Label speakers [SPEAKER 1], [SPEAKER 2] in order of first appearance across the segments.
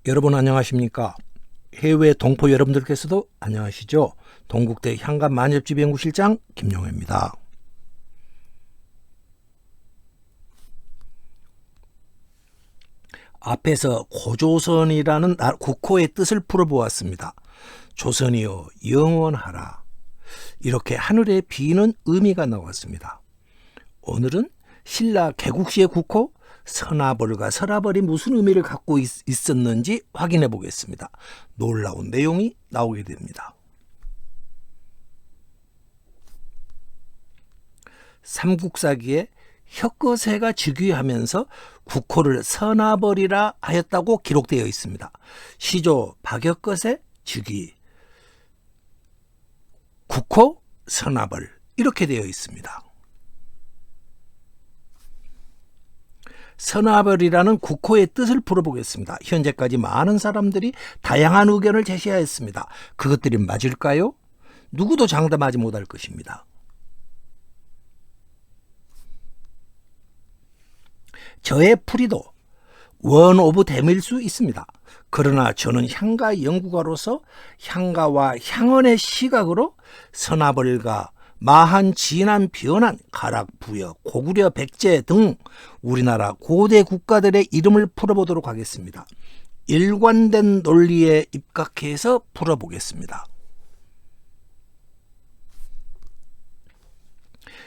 [SPEAKER 1] 여러분 안녕하십니까? 해외 동포 여러분들께서도 안녕하시죠? 동국대 향감만엽지연구실장 김용혜입니다. 앞에서 고조선이라는 국호의 뜻을 풀어보았습니다. 조선이여 영원하라. 이렇게 하늘에 비는 의미가 나왔습니다. 오늘은 신라 개국시의 국호 서나벌과 서라벌이 무슨 의미를 갖고 있었는지 확인해 보겠습니다. 놀라운 내용이 나오게 됩니다. 삼국사기에 혁거세가 즉위하면서 국호를 서나벌이라 하였다고 기록되어 있습니다. 시조 박혁거세 즉위, 국호 서나벌 이렇게 되어 있습니다. 서나벌이라는 국호의 뜻을 풀어보겠습니다. 현재까지 많은 사람들이 다양한 의견을 제시하였습니다. 그것들이 맞을까요? 누구도 장담하지 못할 것입니다. 저의 풀이도 원 오브 댐일 수 있습니다. 그러나 저는 향가 연구가로서 향가와 향언의 시각으로 서나벌과 마한, 진한, 변한, 가락, 부여, 고구려, 백제 등 우리나라 고대 국가들의 이름을 풀어보도록 하겠습니다. 일관된 논리에 입각해서 풀어보겠습니다.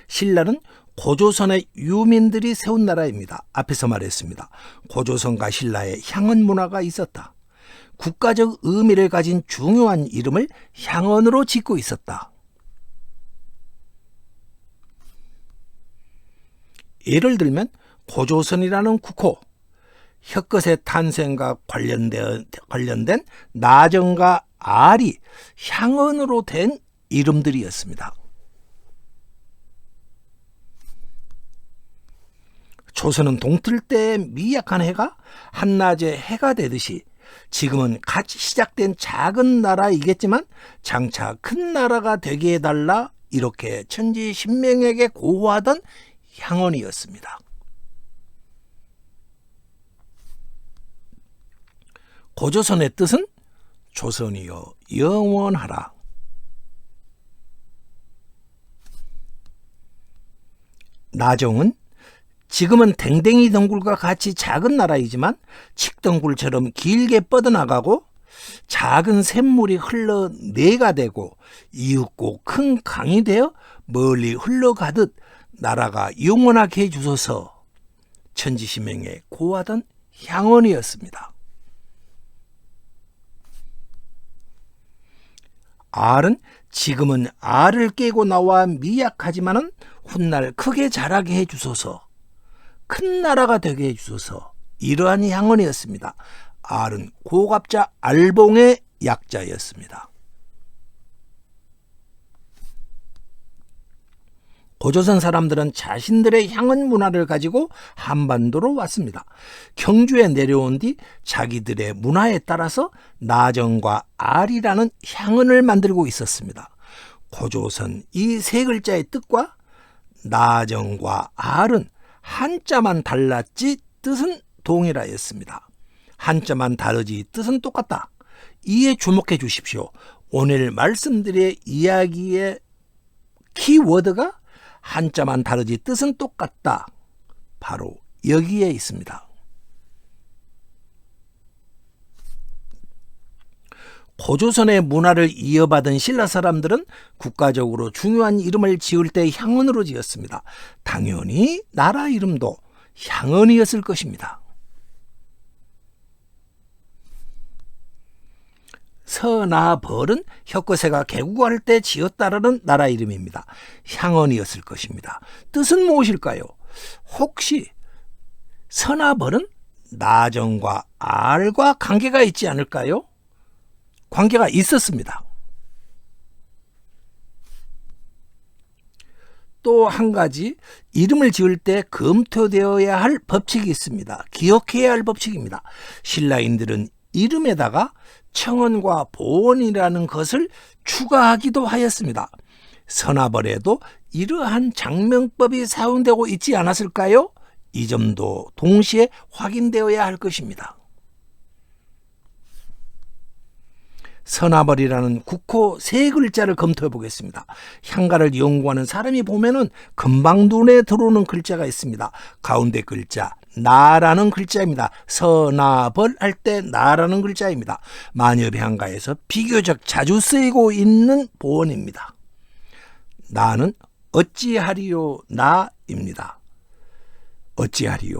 [SPEAKER 1] 신라는 고조선의 유민들이 세운 나라입니다. 앞에서 말했습니다. 고조선과 신라의 향언 문화가 있었다. 국가적 의미를 가진 중요한 이름을 향언으로 짓고 있었다. 예를 들면 고조선이라는 국호, 혁거세 탄생과 관련된 나정과 알이 향언으로 된 이름들이었습니다. 조선은 동틀 때 미약한 해가 한낮에 해가 되듯이 지금은 같이 시작된 작은 나라이겠지만 장차 큰 나라가 되게 해달라 이렇게 천지신명에게 고하던 향언이었습니다. 고조선의 뜻은 조선이여 영원하라. 나정은 지금은 댕댕이 덩굴과 같이 작은 나라이지만 칡덩굴처럼 길게 뻗어나가고 작은 샘물이 흘러 내가 되고 이윽고 큰 강이 되어 멀리 흘러가듯 나라가 영원하게 해주소서 천지신명에 고하던 향언이었습니다. 알은 지금은 알을 깨고 나와 미약하지만은 훗날 크게 자라게 해주소서, 큰 나라가 되게 해주소서 이러한 향언이었습니다. 알은 고갑자 알봉의 약자였습니다. 고조선 사람들은 자신들의 향언 문화를 가지고 한반도로 왔습니다. 경주에 내려온 뒤 자기들의 문화에 따라서 나정과 알이라는 향언을 만들고 있었습니다. 고조선 이 세 글자의 뜻과 나정과 알은 한자만 달랐지 뜻은 동일하였습니다. 한자만 다르지 뜻은 똑같다. 이에 주목해 주십시오. 오늘 말씀드릴 이야기의 키워드가 한자만 다르지 뜻은 똑같다. 바로 여기에 있습니다. 고조선의 문화를 이어받은 신라 사람들은 국가적으로 중요한 이름을 지을 때 향언으로 지었습니다. 당연히 나라 이름도 향언이었을 것입니다. 서나벌은 혁거세가 개국할 때 지었다라는 나라 이름입니다. 향언이었을 것입니다. 뜻은 무엇일까요? 혹시 서나벌은 나정과 알과 관계가 있지 않을까요? 관계가 있었습니다. 또 한 가지 이름을 지을 때 검토되어야 할 법칙이 있습니다. 기억해야 할 법칙입니다. 신라인들은 이름에다가 청언과 보언이라는 것을 추가하기도 하였습니다. 서나벌에도 이러한 장명법이 사용되고 있지 않았을까요? 이 점도 동시에 확인되어야 할 것입니다. 서나벌이라는 국호 세 글자를 검토해 보겠습니다. 향가를 연구하는 사람이 보면은 금방 눈에 들어오는 글자가 있습니다. 가운데 글자 나라는 글자입니다. 서나벌 할 때 나라는 글자입니다. 만엽 향가에서 비교적 자주 쓰이고 있는 보원입니다. 나는 어찌하리요 나입니다. 어찌하리요.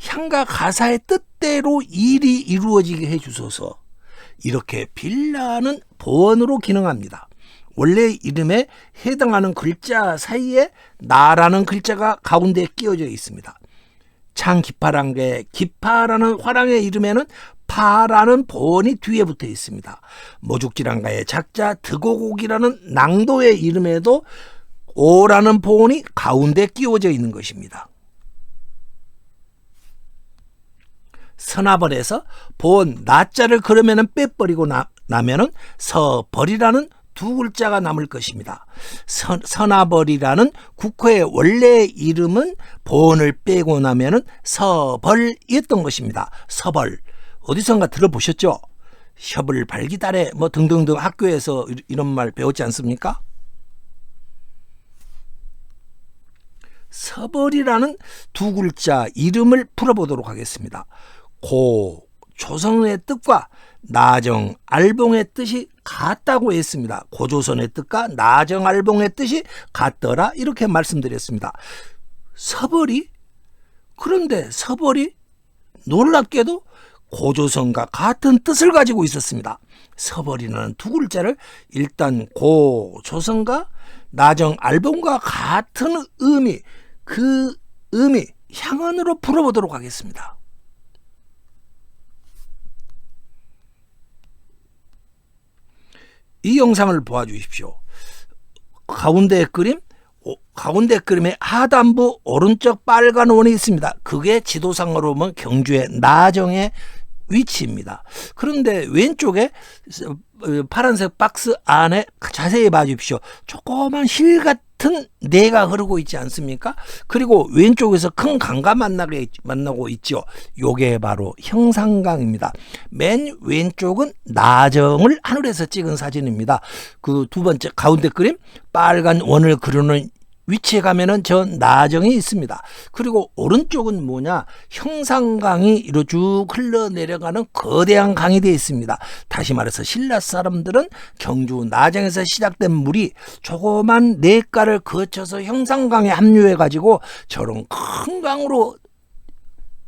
[SPEAKER 1] 향가 가사의 뜻대로 일이 이루어지게 해주소서. 이렇게 빌라는 보원으로 기능합니다. 원래 이름에 해당하는 글자 사이에 나라는 글자가 가운데 끼워져 있습니다. 창기파랑의 기파라는 화랑의 이름에는 파라는 보원이 뒤에 붙어 있습니다. 모죽지랑가의 작자 드고곡이라는 낭도의 이름에도 오라는 보원이 가운데 끼워져 있는 것입니다. 서나벌에서 보원 나자를 그러면은 빼버리고 나면은 서벌이라는 두 글자가 남을 것입니다. 서나벌이라는 국호의 원래 이름은 보원을 빼고 나면은 서벌이었던 것입니다. 서벌. 어디선가 들어보셨죠? 셔블 발기다래 뭐 등등등 학교에서 이런 말 배웠지 않습니까? 서벌이라는 두 글자 이름을 풀어보도록 하겠습니다. 고 조선의 뜻과 나정 알봉의 뜻이 같다고 했습니다. 고조선의 뜻과 나정 알봉의 뜻이 같더라 이렇게 말씀드렸습니다. 서벌이 그런데 서벌이 놀랍게도 고조선과 같은 뜻을 가지고 있었습니다. 서벌이라는 두 글자를 일단 고조선과 나정 알봉과 같은 의미 그 의미 향언으로 풀어보도록 하겠습니다. 이 영상을 보아주십시오. 가운데 그림에 하단부 오른쪽 빨간 원이 있습니다. 그게 지도상으로 보면 경주의 나정의 위치입니다. 그런데 왼쪽에 파란색 박스 안에 자세히 봐주십시오. 조그만 실 같은 내가 흐르고 있지 않습니까? 그리고 왼쪽에서 큰 강가 만나고 있죠. 요게 바로 형산강입니다. 맨 왼쪽은 나정을 하늘에서 찍은 사진입니다. 그 두 번째 가운데 그림 빨간 원을 그려놓은 위치에 가면은 저 나정이 있습니다. 그리고 오른쪽은 뭐냐? 형산강이 이로 쭉 흘러내려가는 거대한 강이 되어 있습니다. 다시 말해서 신라 사람들은 경주 나정에서 시작된 물이 조그만 내가를 거쳐서 형산강에 합류해 가지고 저런 큰 강으로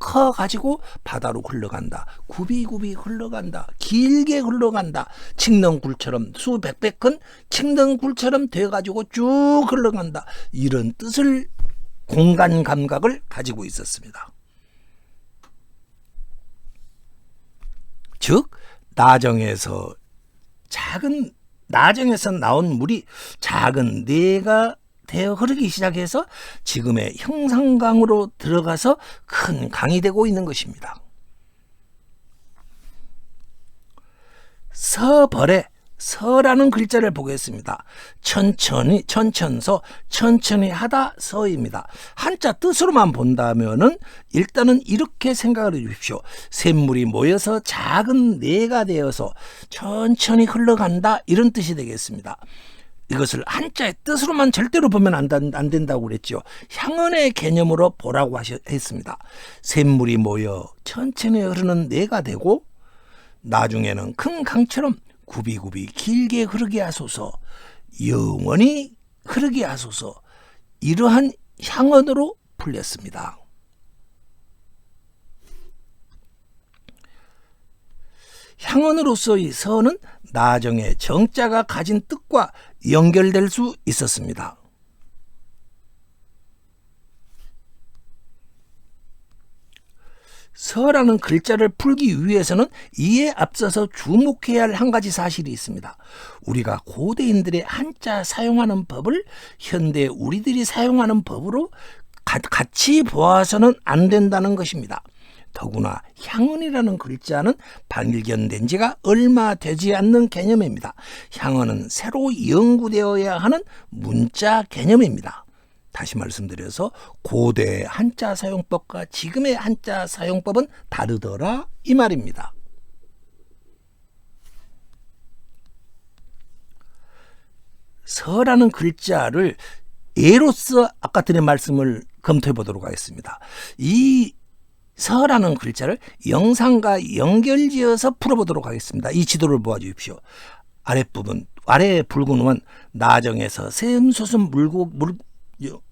[SPEAKER 1] 커가지고 바다로 흘러간다. 굽이굽이 흘러간다. 길게 흘러간다. 칡렁굴처럼 수백 배 큰 칡렁굴처럼 돼가지고 쭉 흘러간다. 이런 뜻을 공간 감각을 가지고 있었습니다. 즉 나정에서 나온 물이 작은 내가 되어 흐르기 시작해서 지금의 형산강으로 들어가서 큰 강이 되고 있는 것입니다. 서벌에 서라는 글자를 보겠습니다. 천천히 하다 서입니다. 한자 뜻으로만 본다면은 일단은 이렇게 생각을 해 주십시오. 샘물이 모여서 작은 내가 되어서 천천히 흘러간다 이런 뜻이 되겠습니다. 이것을 한자의 뜻으로만 절대로 보면 안 된다고 그랬죠. 향언의 개념으로 보라고 했습니다. 샘물이 모여 천천히 흐르는 내가 되고 나중에는 큰 강처럼 굽이굽이 길게 흐르게 하소서, 영원히 흐르게 하소서, 이러한 향언으로 풀렸습니다. 향언으로서의 서는 나정의 정자가 가진 뜻과 연결될 수 있었습니다. 서라는 글자를 풀기 위해서는 이에 앞서서 주목해야 할 한 가지 사실이 있습니다. 우리가 고대인들의 한자 사용하는 법을 현대 우리들이 사용하는 법으로 같이 보아서는 안 된다는 것입니다. 더구나 향언이라는 글자는 발견된 지가 얼마 되지 않는 개념입니다. 향언은 새로 연구되어야 하는 문자 개념입니다. 다시 말씀드려서 고대의 한자 사용법과 지금의 한자 사용법은 다르더라 이 말입니다. 서라는 글자를 예로서 아까 드린 말씀을 검토해 보도록 하겠습니다. 이 서라는 글자를 영상과 연결지어서 풀어보도록 하겠습니다. 이 지도를 보아주십시오. 아랫부분, 아래 붉은 원 나정에서 샘솟은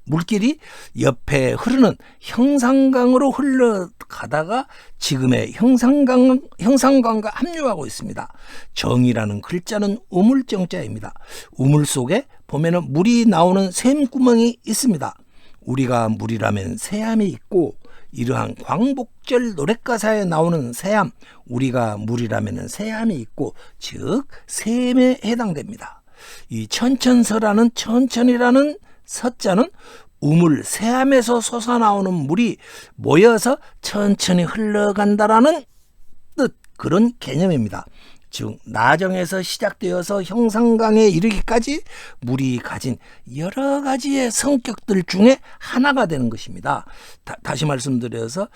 [SPEAKER 1] 물길이 옆에 흐르는 형산강으로 흘러가다가 지금의 형산강과 합류하고 있습니다. 정이라는 글자는 우물정자입니다. 우물 속에 보면은 물이 나오는 샘구멍이 있습니다. 우리가 물이라면 새암이 있고, 이러한 광복절 노랫가사에 나오는 새암, 우리가 물이라면 새암이 있고, 즉 샘에 해당됩니다. 이 천천서라는 천천이라는 서자는 우물 새암에서 솟아나오는 물이 모여서 천천히 흘러간다라는 뜻, 그런 개념입니다. 즉 나정에서 시작되어서 형산강에 이르기까지 물이 가진 여러 가지의 성격들 중에 하나가 되는 것입니다. 다시 말씀드려서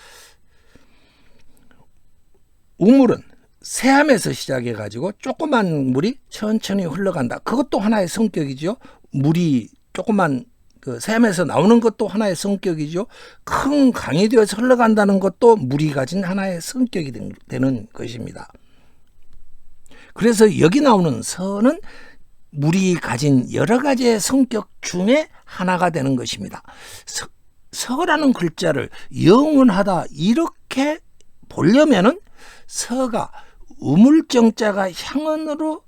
[SPEAKER 1] 우물은 새암에서 시작해 가지고 조그만 물이 천천히 흘러간다. 그것도 하나의 성격이죠. 물이 조그만 샘에서 나오는 것도 하나의 성격이죠. 큰 강이 되어서 흘러간다는 것도 물이 가진 하나의 성격이 되는 것입니다. 그래서 여기 나오는 서는 물이 가진 여러 가지의 성격 중에 하나가 되는 것입니다. 서라는 글자를 영원하다 이렇게 보려면은 서가 우물정자가 향언으로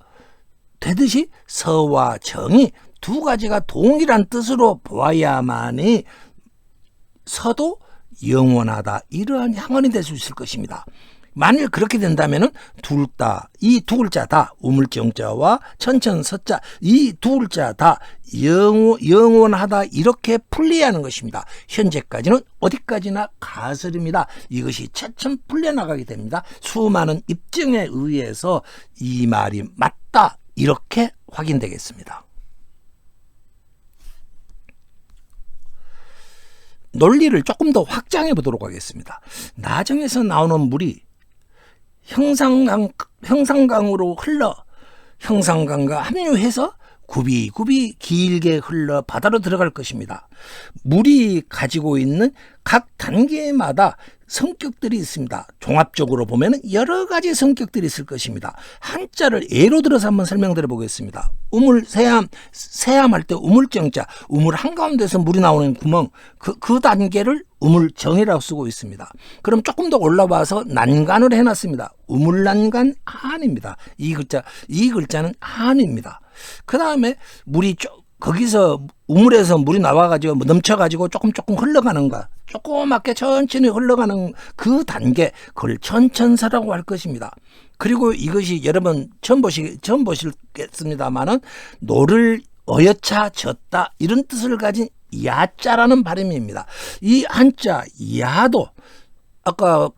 [SPEAKER 1] 되듯이 서와 정이 두 가지가 동일한 뜻으로 보아야만이 서도 영원하다 이러한 향언이 될 수 있을 것입니다. 만일 그렇게 된다면은 이 두 글자 다 우물정자와 천천서자 이 두 글자 다 영원하다 이렇게 풀려야 하는 것입니다. 현재까지는 어디까지나 가설입니다. 이것이 차츰 풀려나가게 됩니다. 수많은 입증에 의해서 이 말이 맞다 이렇게 확인되겠습니다. 논리를 조금 더 확장해 보도록 하겠습니다. 나정에서 나오는 물이 형산강으로 흘러 형산강과 합류해서 굽이굽이 길게 흘러 바다로 들어갈 것입니다. 물이 가지고 있는 각 단계마다 성격들이 있습니다. 종합적으로 보면 여러 가지 성격들이 있을 것입니다. 한자를 예로 들어서 한번 설명드려 보겠습니다. 우물, 새암 할 때 우물정자, 우물 한가운데서 물이 나오는 구멍, 그 단계를 우물정이라고 쓰고 있습니다. 그럼 조금 더 올라와서 난간을 해놨습니다. 우물난간 한입니다. 이 글자는 한입니다. 그 다음에 물이 거기서 우물에서 물이 나와가지고 넘쳐가지고 조금 흘러가는 거, 조그맣게 천천히 흘러가는 그 단계, 그걸 천천서라고 할 것입니다. 그리고 이것이 여러분 처음 보시겠습니다만은 노를 어여차 졌다 이런 뜻을 가진 야자라는 발음입니다. 이 한자 야도 아까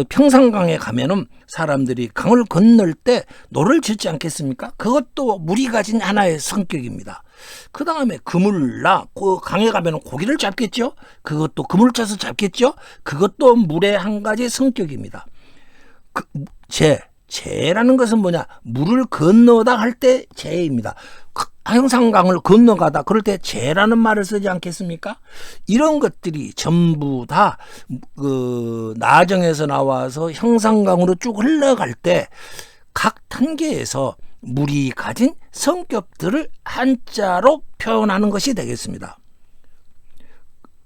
[SPEAKER 1] 평산강에 가면은 사람들이 강을 건널 때 노를 짓지 않겠습니까? 그것도 물이 가진 하나의 성격입니다. 그 다음에 그물나 그 강에 가면 고기를 잡겠죠? 그것도 그물 짜서 잡겠죠? 그것도 물의 한 가지 성격입니다. 재라는 것은 뭐냐? 물을 건너다 할 때 재입니다. 형산강을 건너가다 그럴 때 재라는 말을 쓰지 않겠습니까? 이런 것들이 전부 다 나정에서 나와서 형산강으로 쭉 흘러갈 때 각 단계에서 물이 가진 성격들을 한자로 표현하는 것이 되겠습니다.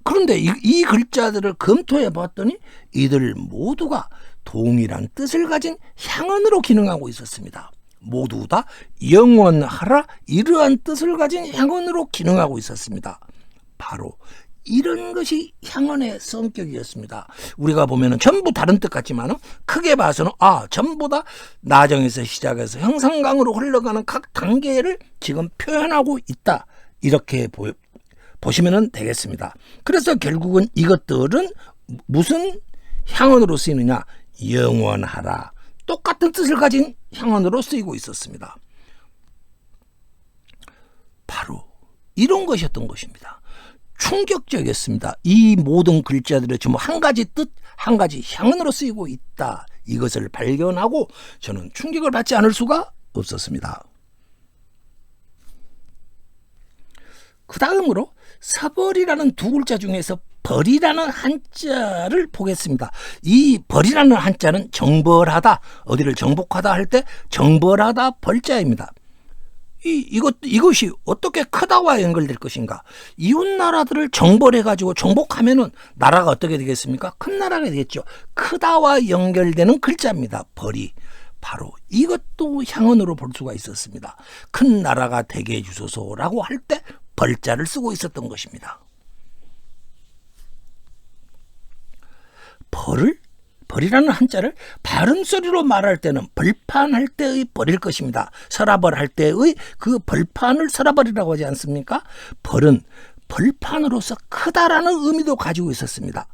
[SPEAKER 1] 그런데 이 글자들을 검토해 봤더니 이들 모두가 동일한 뜻을 가진 향언으로 기능하고 있었습니다. 모두 다 영원하라 이러한 뜻을 가진 향언으로 기능하고 있었습니다. 바로 이런 것이 향언의 성격이었습니다. 우리가 보면은 전부 다른 뜻 같지만은 크게 봐서는 전부 다 나정에서 시작해서 형산강으로 흘러가는 각 단계를 지금 표현하고 있다 이렇게 보시면 되겠습니다. 그래서 결국은 이것들은 무슨 향언으로 쓰이느냐? 영원하라 똑같은 뜻을 가진 향언으로 쓰이고 있었습니다. 바로 이런 것이었던 것입니다. 충격적이었습니다. 이 모든 글자들의 지금 한 가지 뜻, 한 가지 향언으로 쓰이고 있다. 이것을 발견하고 저는 충격을 받지 않을 수가 없었습니다. 그 다음으로 서벌이라는 두 글자 중에서 벌이라는 한자를 보겠습니다. 이 벌이라는 한자는 정벌하다, 어디를 정복하다 할 때 정벌하다 벌자입니다. 이것이 어떻게 크다와 연결될 것인가? 이웃 나라들을 정벌해가지고 정복하면은 나라가 어떻게 되겠습니까? 큰 나라가 되겠죠. 크다와 연결되는 글자입니다. 벌이. 바로 이것도 향언으로 볼 수가 있었습니다. 큰 나라가 되게 해주소서라고 할 때 벌자를 쓰고 있었던 것입니다. 벌이라는 한자를 발음소리로 말할 때는 벌판할 때의 벌일 것입니다. 서라벌 할 때의 그 벌판을 서라벌이라고 하지 않습니까? 벌은 벌판으로서 크다라는 의미도 가지고 있었습니다.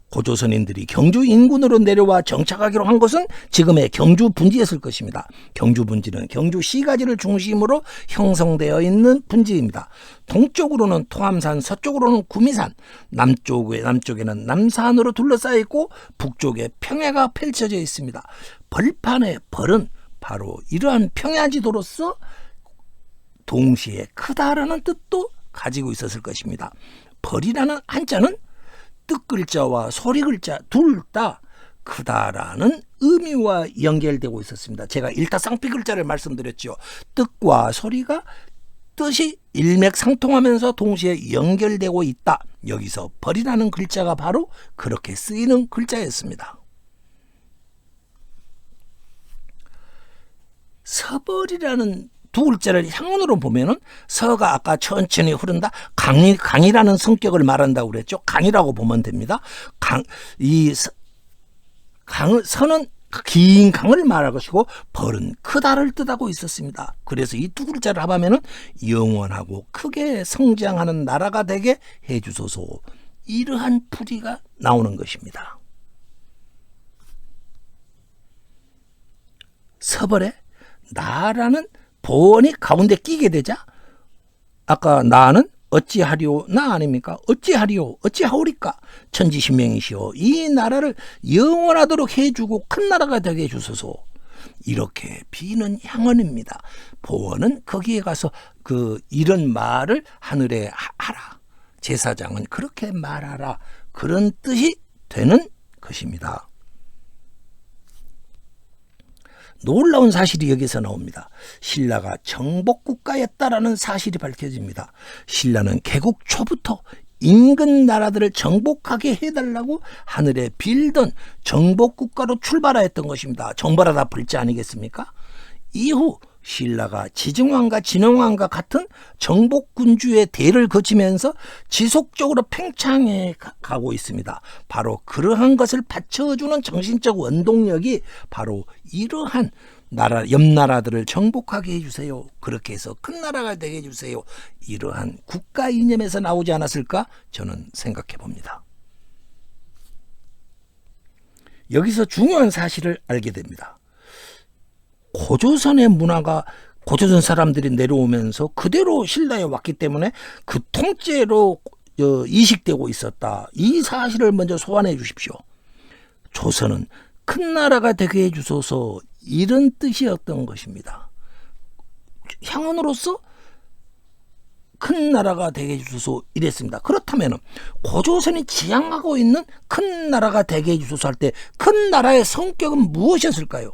[SPEAKER 1] 고조선인들이 경주 인근으로 내려와 정착하기로 한 것은 지금의 경주 분지였을 것입니다. 경주 분지는 경주 시가지를 중심으로 형성되어 있는 분지입니다. 동쪽으로는 토암산, 서쪽으로는 구미산, 남쪽에는 남산으로 둘러싸여 있고 북쪽에 평야가 펼쳐져 있습니다. 벌판의 벌은 바로 이러한 평야지도로서 동시에 크다라는 뜻도 가지고 있었을 것입니다. 벌이라는 한자는 뜻글자와 소리글자 둘 다 크다라는 의미와 연결되고 있었습니다. 제가 일타쌍피글자를 말씀드렸죠. 뜻과 소리가 뜻이 일맥상통하면서 동시에 연결되고 있다. 여기서 벌이라는 글자가 바로 그렇게 쓰이는 글자였습니다. 서벌이라는 두 글자를 향언으로 보면은 서가 아까 천천히 흐른다, 강이라는 성격을 말한다고 그랬죠. 강이라고 보면 됩니다. 서는 긴 강을 말할 것이고 벌은 크다를 뜻하고 있었습니다. 그래서 이 두 글자를 합하면은 영원하고 크게 성장하는 나라가 되게 해주소서, 이러한 풀이가 나오는 것입니다. 서벌에 나라는 보원이 가운데 끼게 되자 아까 나는 어찌하리오 나 아닙니까? 어찌하리오 어찌하오리까? 천지신명이시오, 이 나라를 영원하도록 해주고 큰 나라가 되게 해주소서, 이렇게 비는 향언입니다. 보원은 거기에 가서 이런 말을 하늘에 하라, 제사장은 그렇게 말하라, 그런 뜻이 되는 것입니다. 놀라운 사실이 여기서 나옵니다. 신라가 정복국가였다라는 사실이 밝혀집니다. 신라는 개국 초부터 인근 나라들을 정복하게 해달라고 하늘에 빌던 정복국가로 출발하였던 것입니다. 정벌하다 벌자 아니겠습니까? 이후 신라가 지증왕과 진흥왕과 같은 정복군주의 대를 거치면서 지속적으로 팽창해 가고 있습니다. 바로 그러한 것을 받쳐주는 정신적 원동력이 바로 이러한 옆 나라들을 정복하게 해주세요, 그렇게 해서 큰 나라가 되게 해주세요, 이러한 국가 이념에서 나오지 않았을까 저는 생각해 봅니다. 여기서 중요한 사실을 알게 됩니다. 고조선의 문화가 고조선 사람들이 내려오면서 그대로 신라에 왔기 때문에 그 통째로 이식되고 있었다. 이 사실을 먼저 소환해 주십시오. 조선은 큰 나라가 되게 해주소서, 이런 뜻이었던 것입니다. 향언으로서 큰 나라가 되게 해주소서 이랬습니다. 그렇다면 고조선이 지향하고 있는 큰 나라가 되게 해주소서 할 때 큰 나라의 성격은 무엇이었을까요?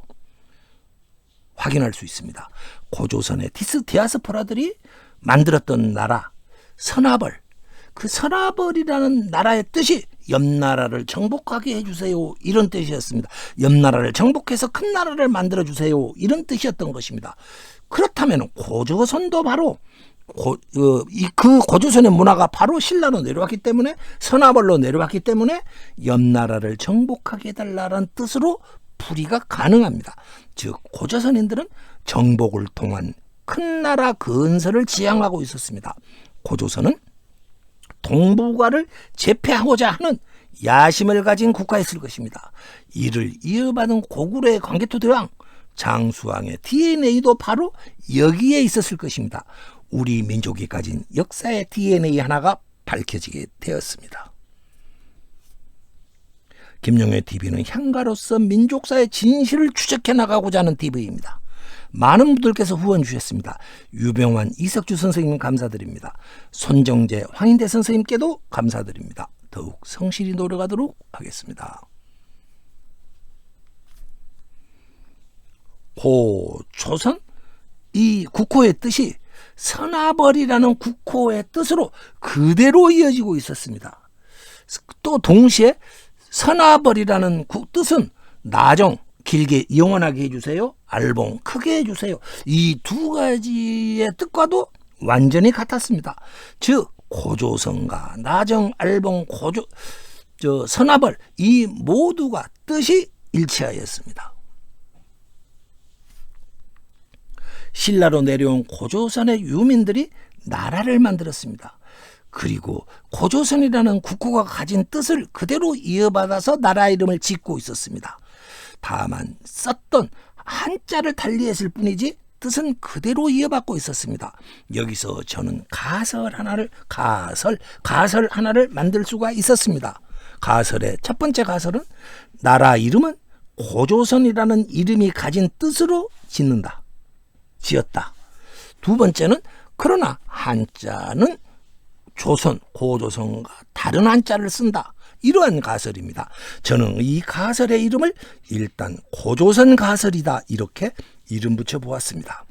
[SPEAKER 1] 확인할 수 있습니다. 고조선의 디아스포라들이 만들었던 나라 선하벌, 그 선하벌이라는 나라의 뜻이 옆 나라를 정복하게 해주세요, 이런 뜻이었습니다. 옆 나라를 정복해서 큰 나라를 만들어주세요, 이런 뜻이었던 것입니다. 그렇다면 고조선도 바로 그 고조선의 문화가 바로 신라로 내려왔기 때문에, 선하벌로 내려왔기 때문에 옆 나라를 정복하게 해달라는 뜻으로 풀이가 가능합니다. 즉 고조선인들은 정복을 통한 큰 나라 건설을 지향하고 있었습니다. 고조선은 동북아를 제패하고자 하는 야심을 가진 국가였을 것입니다. 이를 이어받은 고구려의 광개토대왕 장수왕의 DNA도 바로 여기에 있었을 것입니다. 우리 민족이 가진 역사의 DNA 하나가 밝혀지게 되었습니다. 김용의 TV는 향가로서 민족사의 진실을 추적해 나가고자 하는 TV입니다. 많은 분들께서 후원 주셨습니다. 유병환, 이석주 선생님 감사드립니다. 손정재, 황인대 선생님께도 감사드립니다. 더욱 성실히 노력하도록 하겠습니다. 고조선? 이 국호의 뜻이 서나벌이라는 국호의 뜻으로 그대로 이어지고 있었습니다. 또 동시에 서나벌이라는 뜻은 나정, 길게 영원하게 해주세요. 알봉, 크게 해주세요. 이 두 가지의 뜻과도 완전히 같았습니다. 즉 고조선가, 나정, 알봉, 서나벌 이 모두가 뜻이 일치하였습니다. 신라로 내려온 고조선의 유민들이 나라를 만들었습니다. 그리고 고조선이라는 국호가 가진 뜻을 그대로 이어받아서 나라 이름을 짓고 있었습니다. 다만 썼던 한자를 달리했을 뿐이지 뜻은 그대로 이어받고 있었습니다. 여기서 저는 가설 하나를 만들 수가 있었습니다. 가설의 첫 번째 가설은 나라 이름은 고조선이라는 이름이 가진 뜻으로 지었다. 두 번째는 그러나 한자는 조선, 고조선과 다른 한자를 쓴다. 이러한 가설입니다. 저는 이 가설의 이름을 일단 고조선 가설이다 이렇게 이름 붙여 보았습니다.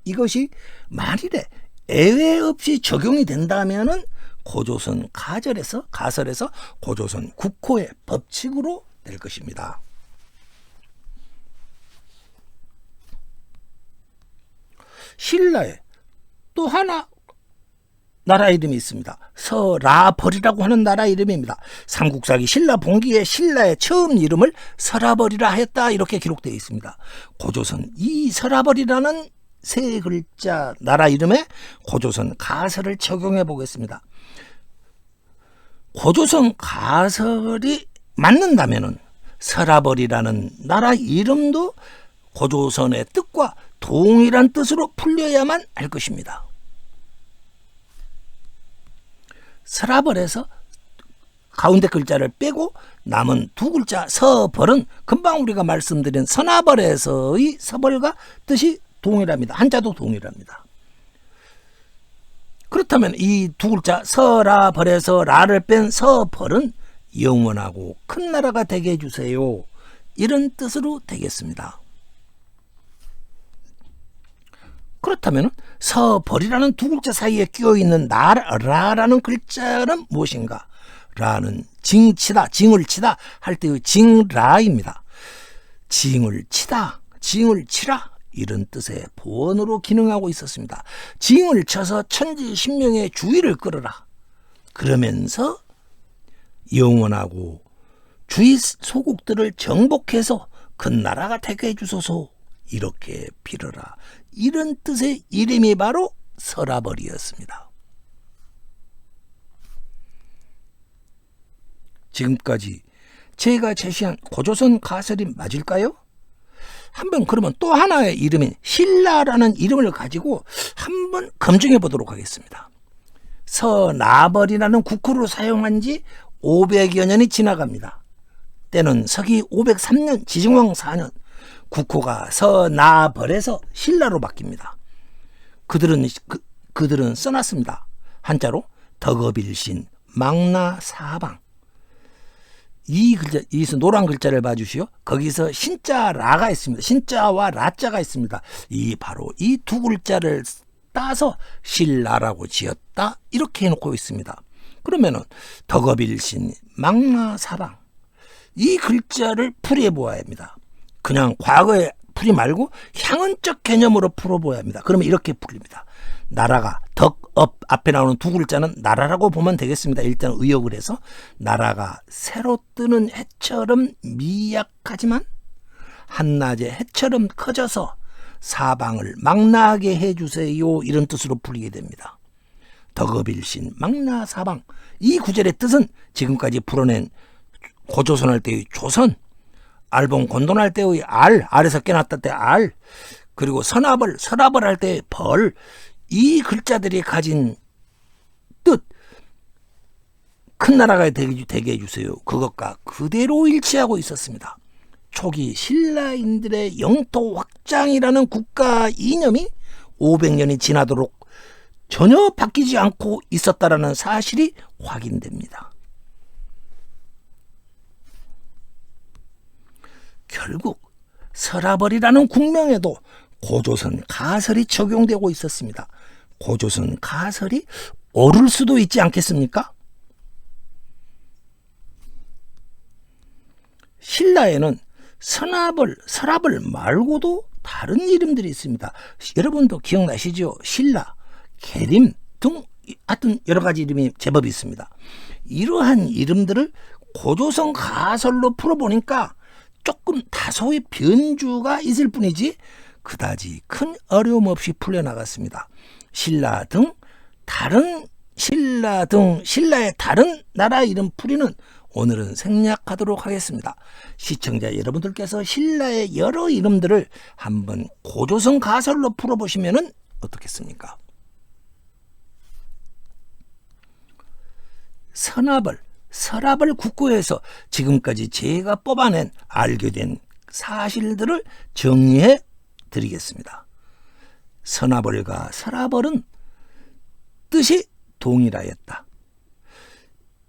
[SPEAKER 1] 이것이 만일에 예외 없이 적용이 된다면은 고조선 가설에서 고조선 국호의 법칙으로 될 것입니다. 신라에 또 하나 나라 이름이 있습니다. 서라벌이라고 하는 나라 이름입니다. 삼국사기 신라 봉기에 신라의 처음 이름을 서라벌이라 했다 이렇게 기록되어 있습니다. 고조선 이 서라벌이라는 세 글자 나라 이름에 고조선 가설을 적용해 보겠습니다. 고조선 가설이 맞는다면은 서라벌이라는 나라 이름도 고조선의 뜻과 동일한 뜻으로 풀려야만 할 것입니다. 서라벌에서 가운데 글자를 빼고 남은 두 글자 서벌은 금방 우리가 말씀드린 서나벌에서의 서벌과 뜻이 동일합니다. 한자도 동일합니다. 그렇다면 이 두 글자 서라벌에서 라를 뺀 서벌은 영원하고 큰 나라가 되게 해주세요. 이런 뜻으로 되겠습니다. 그렇다면 서벌이라는 두 글자 사이에 끼어있는 라라는 글자는 무엇인가? 라는 징을 치다 할 때의 징라입니다. 징을 치다, 징을 치라 이런 뜻의 보원으로 기능하고 있었습니다. 징을 쳐서 천지신명의 주의를 끌어라. 그러면서 영원하고 주의 소국들을 정복해서 큰 나라가 되게 해주소서 이렇게 빌어라. 이런 뜻의 이름이 바로 서라벌이었습니다. 지금까지 제가 제시한 고조선 가설이 맞을까요? 한번 그러면 또 하나의 이름인 신라라는 이름을 가지고 한번 검증해 보도록 하겠습니다. 서나벌이라는 국호를 사용한 지 500여 년이 지나갑니다. 때는 서기 503년 지증왕 4년 국호가 서나벌에서 신라로 바뀝니다. 그들은 써놨습니다. 한자로 덕업일신 망나사방. 이 글자, 여기서 노란 글자를 봐주시오. 거기서 신자 라가 있습니다. 신자와 라자가 있습니다. 바로 이 두 글자를 따서 신라라고 지었다 이렇게 해놓고 있습니다. 그러면은 덕업일신 망나사방 이 글자를 풀이해 보아야 합니다. 그냥 과거에 풀이 말고 향언적 개념으로 풀어보아야 합니다. 그러면 이렇게 풀립니다. 나라가 덕업 앞에 나오는 두 글자는 나라라고 보면 되겠습니다. 일단 의역을 해서 나라가 새로 뜨는 해처럼 미약하지만 한낮의 해처럼 커져서 사방을 망나하게 해주세요 이런 뜻으로 풀리게 됩니다. 덕업일신 망나사방 이 구절의 뜻은 지금까지 풀어낸 고조선할 때의 조선 알봉 곤돈할 때의 알에서 깨났다 때 알 그리고 서라벌 할 때의 벌 이 글자들이 가진 뜻 큰 나라가 되게 해주세요. 그것과 그대로 일치하고 있었습니다. 초기 신라인들의 영토 국장이라는 국가 이념이 500년이 지나도록 전혀 바뀌지 않고 있었다라는 사실이 확인됩니다. 결국 서라벌이라는 국명에도 고조선 가설이 적용되고 있었습니다. 고조선 가설이 옳을 수도 있지 않겠습니까? 신라에는 서라벌 말고도 다른 이름들이 있습니다. 여러분도 기억나시죠? 신라, 계림 등 하여튼 여러 가지 이름이 제법 있습니다. 이러한 이름들을 고조선 가설로 풀어보니까 조금 다소의 변주가 있을 뿐이지 그다지 큰 어려움 없이 풀려나갔습니다. 신라의 다른 나라 이름 풀이는 오늘은 생략하도록 하겠습니다. 시청자 여러분들께서 신라의 여러 이름들을 한번 고조선 가설로 풀어보시면 어떻겠습니까? 서라벌 국고에서 지금까지 제가 뽑아낸 알게 된 사실들을 정리해 드리겠습니다. 서나벌과 서라벌은 뜻이 동일하였다.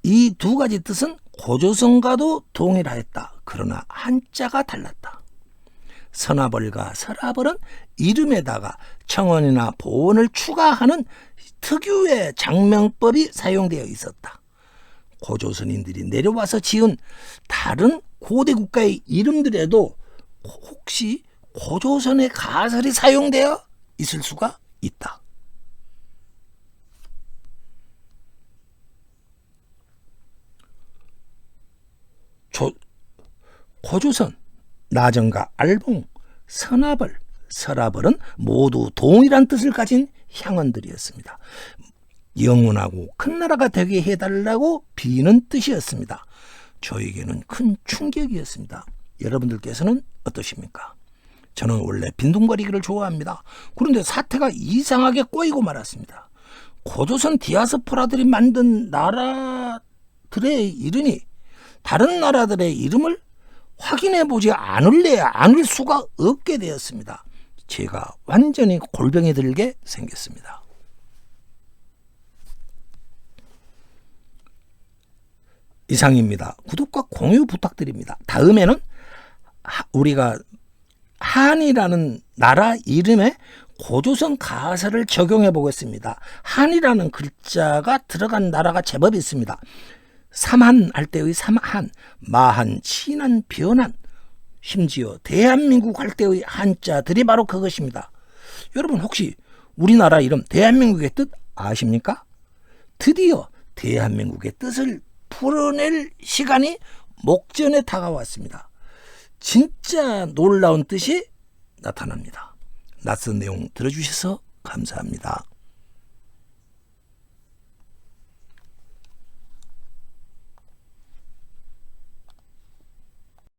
[SPEAKER 1] 이 두 가지 뜻은 고조선과도 동일하였다. 그러나 한자가 달랐다. 서나벌과 서라벌은 이름에다가 청원이나 보원을 추가하는 특유의 장명법이 사용되어 있었다. 고조선인들이 내려와서 지은 다른 고대 국가의 이름들에도 혹시 고조선의 가설이 사용되어 있을 수가 있다. 고조선, 나정과 알봉, 서나벌, 서라벌은 모두 동일한 뜻을 가진 향언들이었습니다. 영원하고 큰 나라가 되게 해달라고 비는 뜻이었습니다. 저에게는 큰 충격이었습니다. 여러분들께서는 어떠십니까? 저는 원래 빈둥거리기를 좋아합니다. 그런데 사태가 이상하게 꼬이고 말았습니다. 고조선 디아스포라들이 만든 나라들의 이름이 다른 나라들의 이름을 확인해보지 않을 수가 없게 되었습니다. 제가 완전히 골병이 들게 생겼습니다. 이상입니다. 구독과 공유 부탁드립니다. 다음에는 우리가 한이라는 나라 이름에 고조선 가설을 적용해 보겠습니다. 한이라는 글자가 들어간 나라가 제법 있습니다. 삼한 할 때의 삼한, 마한, 친한, 변한, 심지어 대한민국 할 때의 한자들이 바로 그것입니다. 여러분 혹시 우리나라 이름 대한민국의 뜻 아십니까? 드디어 대한민국의 뜻을 풀어낼 시간이 목전에 다가왔습니다. 진짜 놀라운 뜻이 나타납니다. 낯선 내용 들어주셔서 감사합니다.